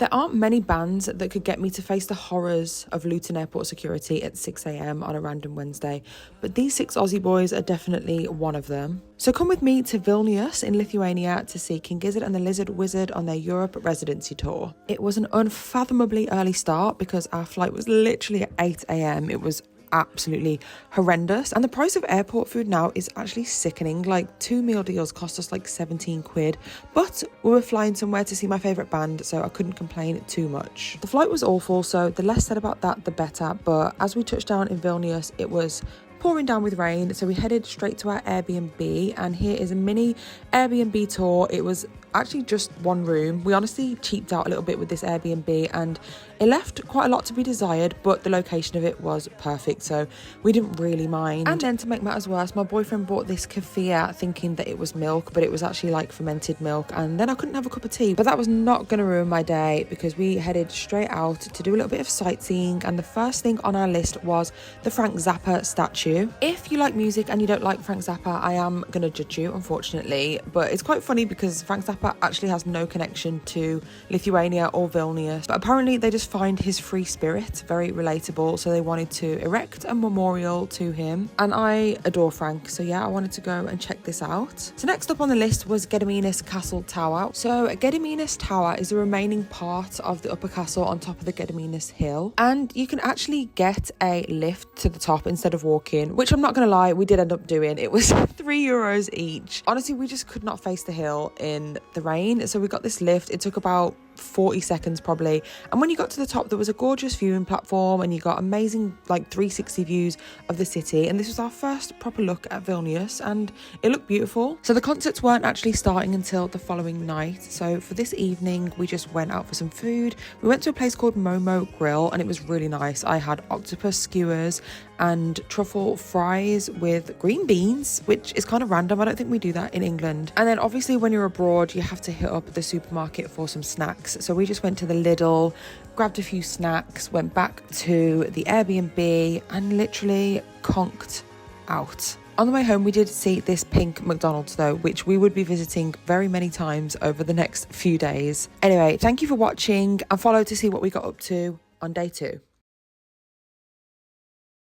There aren't many bands that could get me to face the horrors of Luton Airport security at 6 a.m. on a random Wednesday, but these 6 Aussie boys are definitely one of them. So come with me to Vilnius in Lithuania to see King Gizzard and the Lizard Wizard on their Europe residency tour. It was an unfathomably early start because our flight was literally at 8 a.m. It was absolutely horrendous, and the price of airport food now is actually sickening. Like 2 meal deals cost us like 17 quid, but we were flying somewhere to see my favourite band, so I couldn't complain too much. The flight was awful, so the less said about that the better, but as we touched down in Vilnius it was pouring down with rain, so we headed straight to our Airbnb, and here is a mini Airbnb tour. It was actually just one room. We honestly cheaped out a little bit with this Airbnb and it left quite a lot to be desired, but the location of it was perfect, so we didn't really mind. And then to make matters worse, my boyfriend bought this kefir thinking that it was milk, but it was actually like fermented milk, and then I couldn't have a cup of tea. But that was not going to ruin my day because we headed straight out to do a little bit of sightseeing, and the first thing on our list was the Frank Zapper statue. If you like music and you don't like Frank Zappa, I am going to judge you, unfortunately, but it's quite funny because Frank Zappa actually has no connection to Lithuania or Vilnius, but apparently they just find his free spirit very relatable, so they wanted to erect a memorial to him, and I adore Frank, so yeah, I wanted to go and check this out. So next up on the list was Gaminus Castle Tower. So Gaminus Tower is the remaining part of the upper castle on top of the Gaminus hill, and you can actually get a lift to the top instead of walking, which I'm not gonna lie, we did end up doing. It was €3 each. Honestly, we just could not face the hill in the rain, so we got this lift. It took about 40 seconds probably, and when you got to the top there was a gorgeous viewing platform and you got amazing like 360 views of the city, and this was our first proper look at Vilnius and it looked beautiful. So the concerts weren't actually starting until the following night, so for this evening we just went out for some food. We went to a place called Momo Grill and it was really nice. I had octopus skewers and truffle fries with green beans, which is kind of random. I don't think we do that in England. And then obviously when you're abroad you have to hit up the supermarket for some snacks, so we just went to the Lidl, grabbed a few snacks, went back to the Airbnb and literally conked out. On the way home we did see this pink McDonald's though, which we would be visiting very many times over the next few days. Anyway, thank you for watching and follow to see what we got up to on day 2.